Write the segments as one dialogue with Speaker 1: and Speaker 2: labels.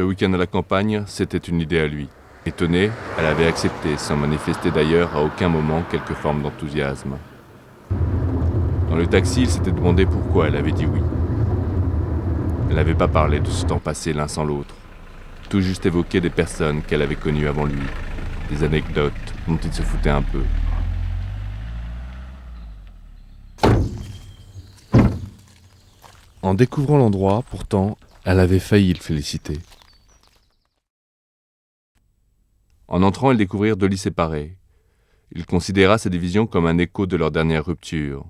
Speaker 1: Ce week-end à la campagne, c'était une idée à lui. Étonnée, elle avait accepté, sans manifester d'ailleurs à aucun moment quelque forme d'enthousiasme. Dans le taxi, il s'était demandé pourquoi elle avait dit oui. Elle n'avait pas parlé de ce temps passé l'un sans l'autre. Tout juste évoqué des personnes qu'elle avait connues avant lui, des anecdotes dont il se foutait un peu. En découvrant l'endroit, pourtant, elle avait failli le féliciter. En entrant, ils découvrirent deux lits séparés. Il considéra ces divisions comme un écho de leur dernière rupture.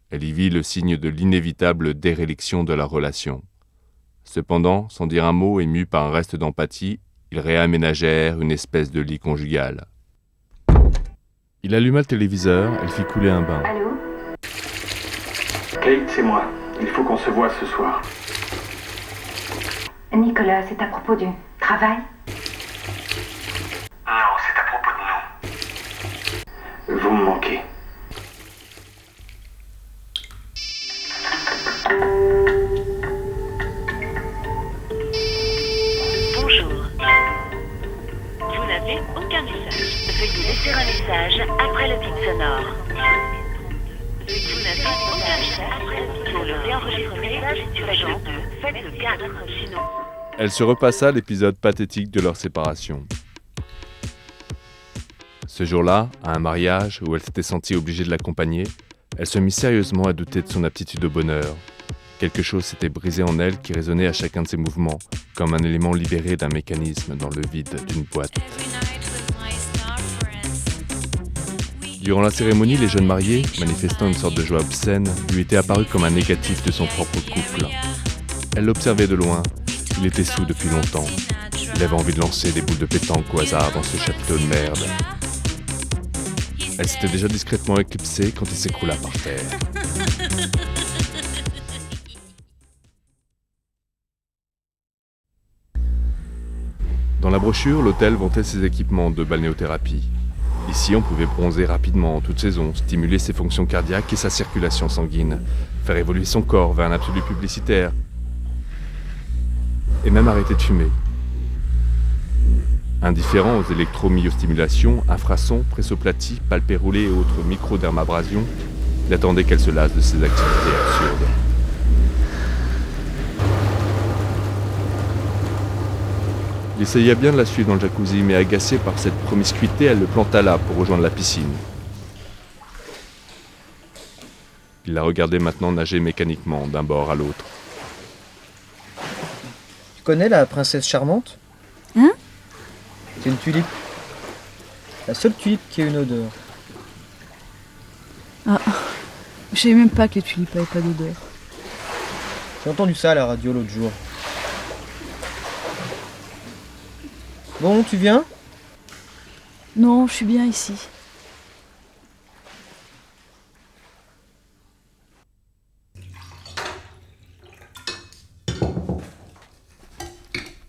Speaker 1: Elle y vit le signe de l'inévitable déréliction de la relation. Cependant, sans dire un mot, ému par un reste d'empathie, ils réaménagèrent une espèce de lit conjugal. Il alluma le téléviseur, elle fit couler un bain.
Speaker 2: Allô ?
Speaker 3: Kate, c'est moi. Il faut qu'on se voit ce soir.
Speaker 2: Nicolas, c'est à propos du travail ?
Speaker 3: Non, c'est à propos de nous. Vous me manquez.
Speaker 4: Bonjour. Vous n'avez aucun message. Veuillez laisser un message après le bip sonore. Vous n'avez aucun message après le bip sonore. Pour le réenregistrer, faites le 2, faites le 4, sinon...
Speaker 1: Elle se repassa l'épisode pathétique de leur séparation. Ce jour-là, à un mariage où elle s'était sentie obligée de l'accompagner, elle se mit sérieusement à douter de son aptitude au bonheur. Quelque chose s'était brisé en elle qui résonnait à chacun de ses mouvements, comme un élément libéré d'un mécanisme dans le vide d'une boîte. Durant la cérémonie, les jeunes mariés, manifestant une sorte de joie obscène, lui étaient apparus comme un négatif de son propre couple. Elle l'observait de loin. Il était saoul depuis longtemps. Il avait envie de lancer des boules de pétanque au hasard dans ce chapiteau de merde. Elle s'était déjà discrètement éclipsée quand il s'écroula par terre. Dans la brochure, l'hôtel vantait ses équipements de balnéothérapie. Ici, on pouvait bronzer rapidement en toute saison, stimuler ses fonctions cardiaques et sa circulation sanguine, faire évoluer son corps vers un absolu publicitaire, et même arrêter de fumer. Indifférent aux électromyostimulations, infrasons, pressoplaties, palpés roulés et autres microdermabrasions, il attendait qu'elle se lasse de ces activités absurdes. Il essaya bien de la suivre dans le jacuzzi, mais agacée par cette promiscuité, elle le planta là pour rejoindre la piscine. Il la regardait maintenant nager mécaniquement d'un bord à l'autre.
Speaker 5: Tu connais la princesse charmante ?
Speaker 6: Hein ?
Speaker 5: C'est une tulipe. La seule tulipe qui a une odeur.
Speaker 6: Ah, je savais même pas que les tulipes avaient pas d'odeur.
Speaker 5: J'ai entendu ça à la radio l'autre jour. Bon, tu viens ?
Speaker 6: Non, je suis bien ici.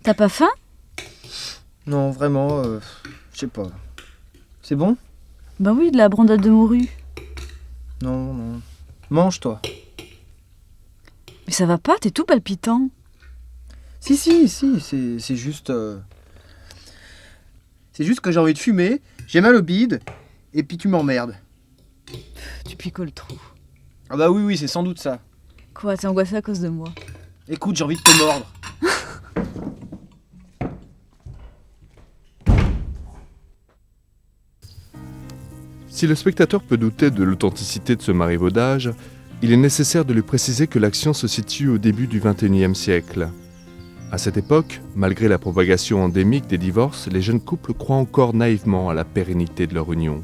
Speaker 6: T'as pas faim ?
Speaker 5: Non, vraiment, je sais pas. C'est bon ?
Speaker 6: Bah oui, de la brandade de morue.
Speaker 5: Non, non. Mange, toi.
Speaker 6: Mais ça va pas, t'es tout palpitant.
Speaker 5: Si, c'est juste... C'est juste que j'ai envie de fumer, j'ai mal au bide, et puis tu m'emmerdes.
Speaker 6: Tu picoles trop.
Speaker 5: Ah bah oui, c'est sans doute ça.
Speaker 6: Quoi, t'es angoissé à cause de moi ?
Speaker 5: Écoute, j'ai envie de te mordre.
Speaker 1: Si le spectateur peut douter de l'authenticité de ce marivaudage, il est nécessaire de lui préciser que l'action se situe au début du XXIe siècle. À cette époque, malgré la propagation endémique des divorces, les jeunes couples croient encore naïvement à la pérennité de leur union,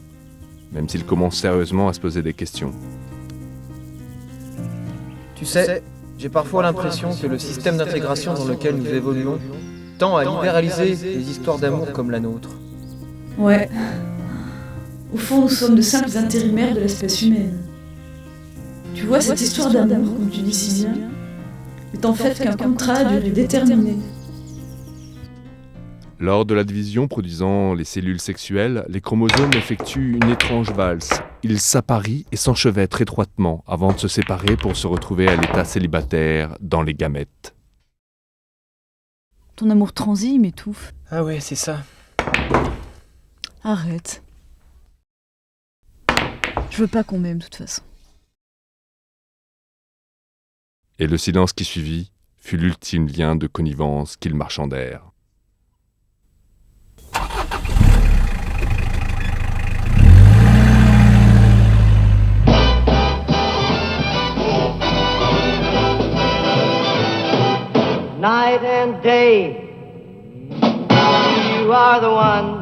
Speaker 1: même s'ils commencent sérieusement à se poser des questions.
Speaker 5: Tu sais, j'ai parfois l'impression que le système d'intégration dans lequel nous évoluons tend à libéraliser les histoires d'amour comme la nôtre.
Speaker 7: Ouais. Au fond, nous sommes de simples intérimaires de l'espèce humaine. Tu vois, cette histoire d'amour, comme tu dis si bien, est en fait qu'un contrat à durée déterminée.
Speaker 1: Lors de la division produisant les cellules sexuelles, les chromosomes effectuent une étrange valse. Ils s'apparient et s'enchevêtrent étroitement avant de se séparer pour se retrouver à l'état célibataire dans les gamètes.
Speaker 6: Ton amour transi, il m'étouffe.
Speaker 5: Ah ouais, c'est ça.
Speaker 6: Arrête. Je veux pas qu'on m'aime, de toute façon.
Speaker 1: Et le silence qui suivit fut l'ultime lien de connivence qu'ils marchandèrent.
Speaker 8: Night and day, you are the one.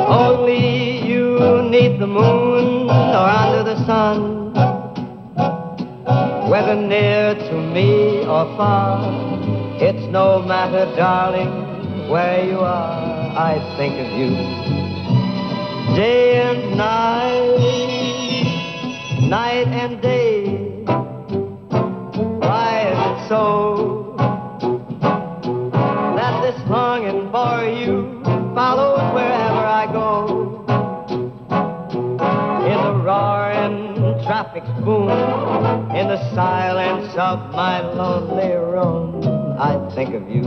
Speaker 8: Only you need the moon or under the sun. Whether near to me or far, it's no matter, darling, where you are, I think of you. Day and night, night and day. Why is it so that this longing for you follows wherever I go? In the roaring traffic's boom, in the silence of my lonely room, I think of you.